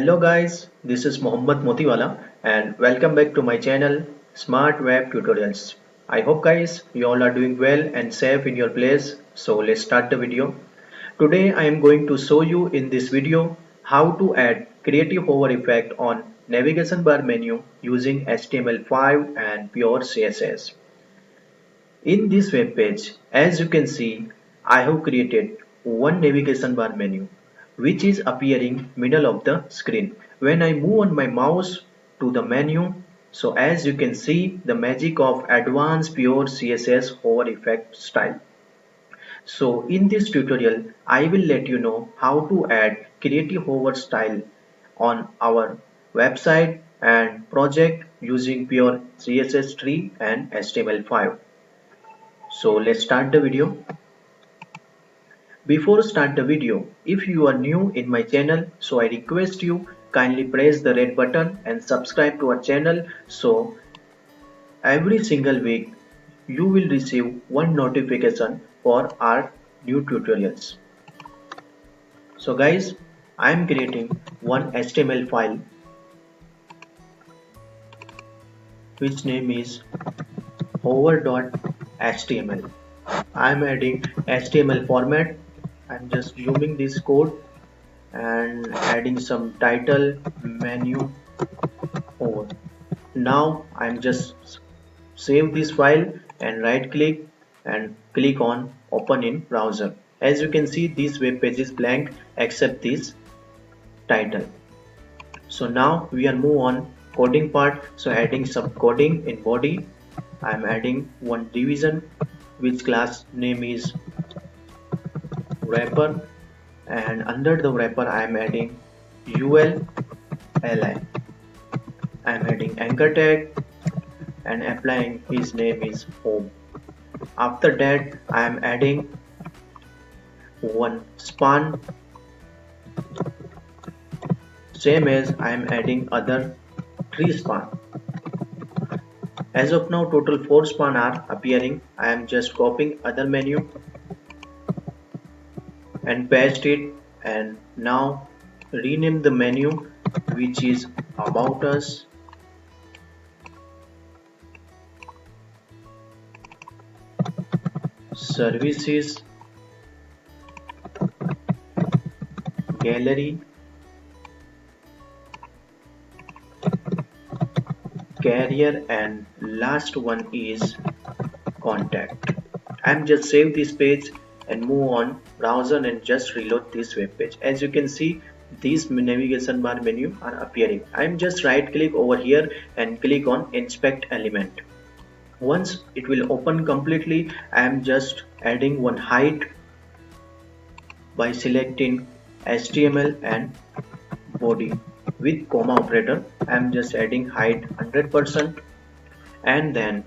Hello guys, this is Mohammed Motiwala and welcome back to my channel Smart Web Tutorials. I hope guys you all are doing well and safe in your place. So let's start the video. Today I am going to show you in this video how to add creative hover effect on navigation bar menu using HTML5 and pure CSS. In this web page, as you can see, I have created one navigation bar menu which is appearing middle of the screen. When I move on my mouse to the menu, so as you can see the magic of advanced pure CSS hover effect style. So in this tutorial, I will let you know how to add creative hover style on our website and project using pure CSS tree and HTML5. So let's start the video. Before start the video, if you are new in my channel, so I request you kindly press the red button and subscribe to our channel so every single week you will receive one notification for our new tutorials. So guys, I am creating one HTML file which name is hover.html. I am adding HTML format. I'm just zooming this code and adding some title menu over. Now I'm just save this file and right click and click on open in browser. As you can see this web page is blank except this title. So now we are move on coding part. So adding some coding in body. I'm adding one division which class name is wrapper, and under the wrapper I am adding ul li. I am adding anchor tag and applying his name is home. After that I am adding one span, same as I am adding other 3 span. As of now total 4 span are appearing. I am just copying other menu and paste it, and now rename the menu which is about us, services, gallery, career, and last one is contact. I'm just save this page and move on browser and just reload this web page. As you can see these navigation bar menu are appearing. I'm just right click over here and click on inspect element. Once it will open completely, I am just adding one height by selecting HTML and body with comma operator. I am just adding height 100% and then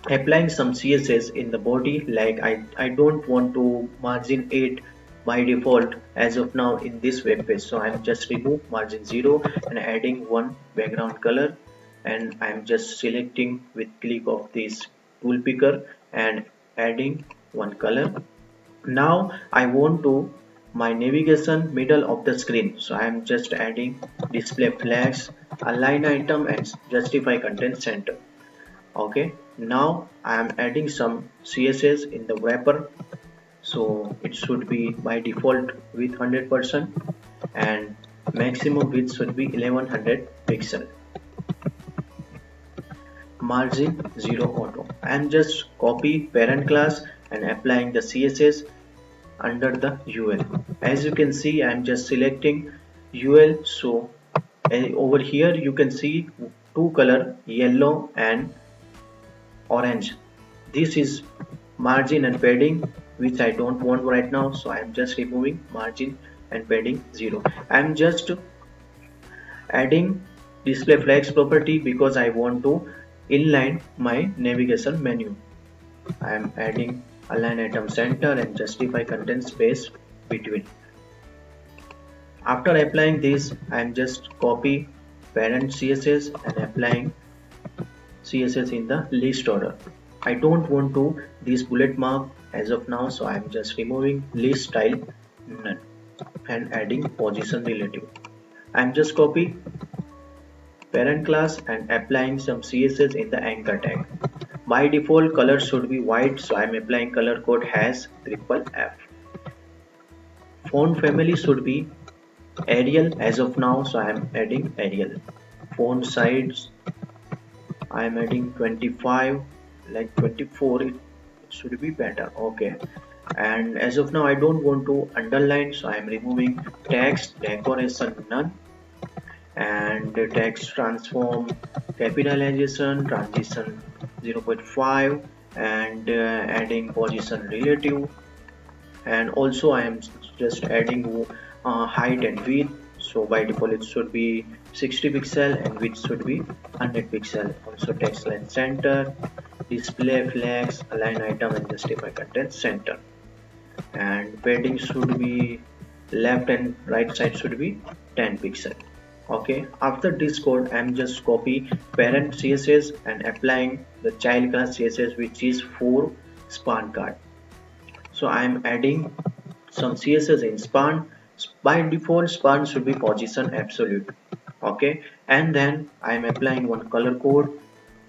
applying some CSS in the body. Like I don't want to margin 8 by default as of now in this web page, so I'm just remove margin 0 and adding one background color, and I'm just selecting with click of this tool picker and adding one color. Now I want to my navigation middle of the screen, so I am just adding display flags, align item, and justify content center. Okay, now I am adding some CSS in the wrapper, so it should be by default with 100% and maximum width should be 1100 pixel. Margin 0 auto. I am just copy parent class and applying the CSS under the UL. As you can see I am just selecting UL, so over here you can see two color, yellow and orange. This is margin and padding which I don't want right now, so I am just removing margin and padding 0. I am just adding display flags property because I want to inline my navigation menu. I am adding align item center and justify content space between. After applying this, I am just copy parent CSS and applying CSS in the list order. I don't want to this bullet mark as of now, so I am just removing list style none and adding position relative. I'm just copy parent class and applying some CSS in the anchor tag. By default color should be white, so I'm applying color code has triple F. Font family should be Arial as of now, so I'm adding Arial. Font size I'm adding 25, like 24 it should be better. Okay, and as of now I don't want to underline, so I'm removing text decoration none, and the text transform capitalization transition 0.5, and adding position relative, and also I am just adding height and width. So by default it should be 60 pixel and width should be 100 pixel. Also text line center, display flex, align item and justify content center, and padding should be left and right side should be 10 pixel. Okay, after this code I'm just copy parent CSS and applying the child class CSS, which is for span card. So I'm adding some CSS in span. By default span should be position absolute. Okay, and then I'm applying one color code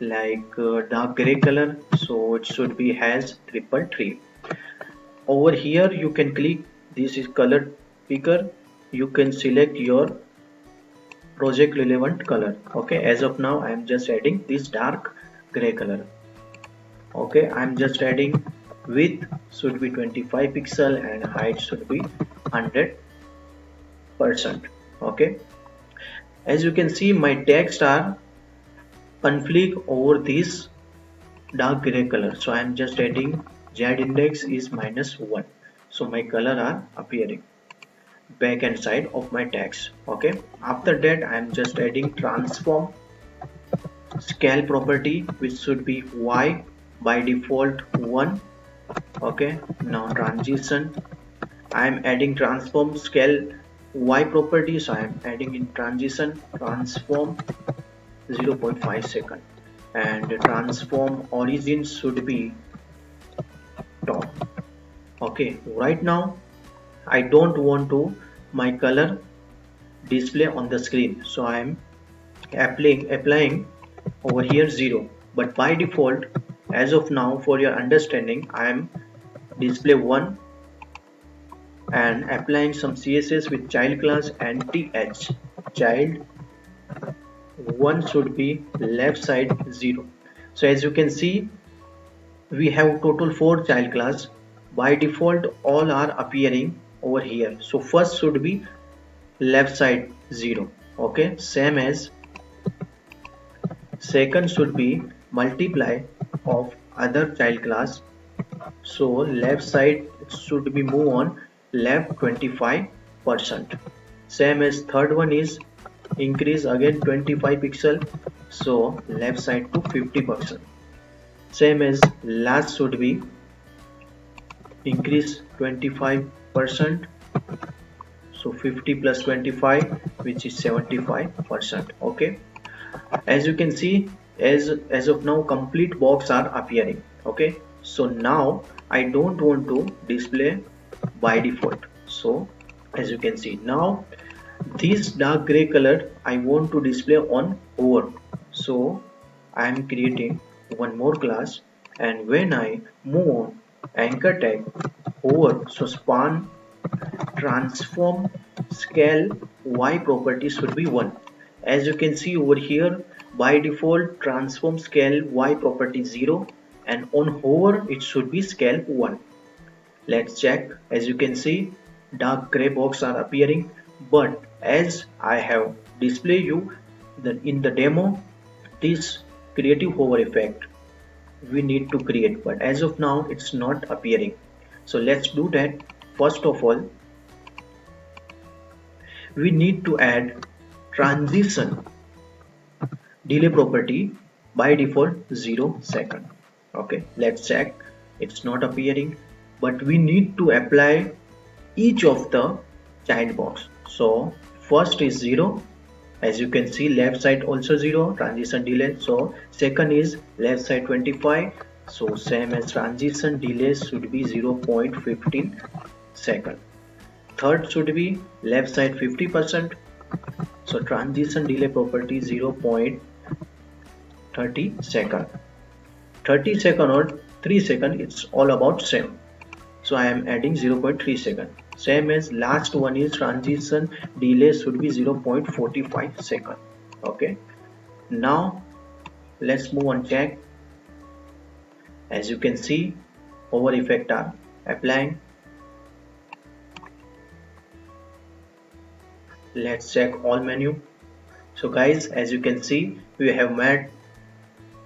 like dark gray color, so it should be has 333. Over here you can click, this is color picker, you can select your project relevant color. Okay, as of now I am just adding this dark gray color. Okay, I'm just adding width should be 25 pixel and height should be 100%. Okay, as you can see my text are conflict over this dark gray color, so I'm just adding z index is -1, so my color are appearing back and side of my text. Okay, after that I'm just adding transform scale property, which should be y by default 1. Okay, now transition I'm adding transform scale y property, so I'm adding in transition transform 0.5 second, and the transform origin should be top. Okay, right now I don't want to my color display on the screen, so I am applying over here 0, but by default as of now for your understanding I am display 1 and applying some CSS with child class and th. Child 1 should be left side 0. So as you can see we have total 4 child class. By default all are appearing over here, so first should be left side 0. Okay, same as second should be multiply of other child class, so left side should be move on left 25%. Same as third one is increase again 25 pixel, so left side to 50%. Same as last should be increase 25%, so 50 plus 25 which is 75%. Okay, as you can see as of now complete box are appearing. Okay, so now I don't want to display by default, so as you can see now this dark gray color I want to display on hover, so I am creating one more class, and when I move on anchor tag hover, so span transform scale y property should be 1. As you can see over here by default transform scale y property 0, and on hover it should be scale 1. Let's check. As you can see dark gray box are appearing, but as I have display you in the demo this creative hover effect we need to create, but as of now it's not appearing. So let's do that. First of all we need to add transition delay property, by default 0 second. Okay, let's check, it's not appearing, but we need to apply each of the child box. So first is 0, as you can see left side also 0 transition delay, so second is left side 25, so same as transition delay should be 0.15 second. Third should be left side 50%, So transition delay property 0.30 second. 30 second or 3 second, it's all about same. So I am adding 0.3 second. Same as last one is transition delay should be 0.45 second. Okay. Now let's move on check. As you can see, over effect are applying. Let's check all menu. So guys, as you can see, we have made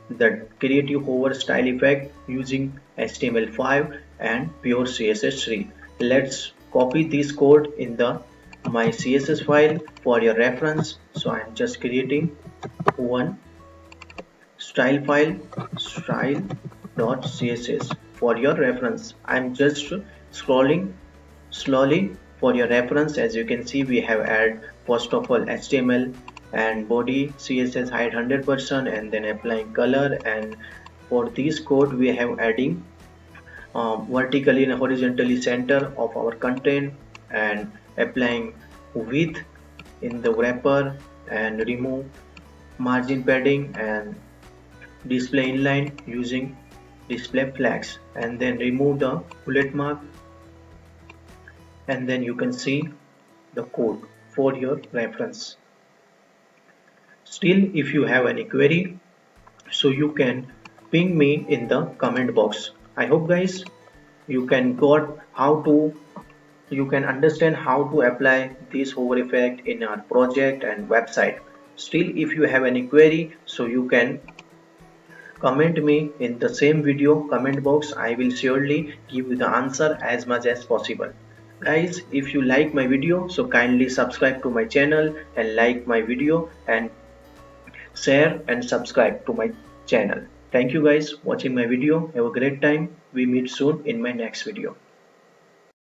the creative hover style effect using HTML5 and pure CSS3. Let's copy this code in the my CSS file for your reference. So I'm just creating one style file, style.css for your reference. I'm just scrolling slowly for your reference. As you can see, we have added first of all HTML and body CSS hide 100% and then applying color, and for this code we have adding vertically and horizontally center of our content and applying width in the wrapper and remove margin padding and display inline using display flags, and then remove the bullet mark, and then you can see the code for your reference. Still, if you have any query, so you can ping me in the comment box. I hope guys you can understand how to apply this hover effect in our project and website. Still, if you have any query, so you can comment me in the same video comment box. I will surely give you the answer as much as possible. Guys, if you like my video, so kindly subscribe to my channel and like my video and share and subscribe to my channel. Thank you guys watching my video. Have a great time. We meet soon in my next video.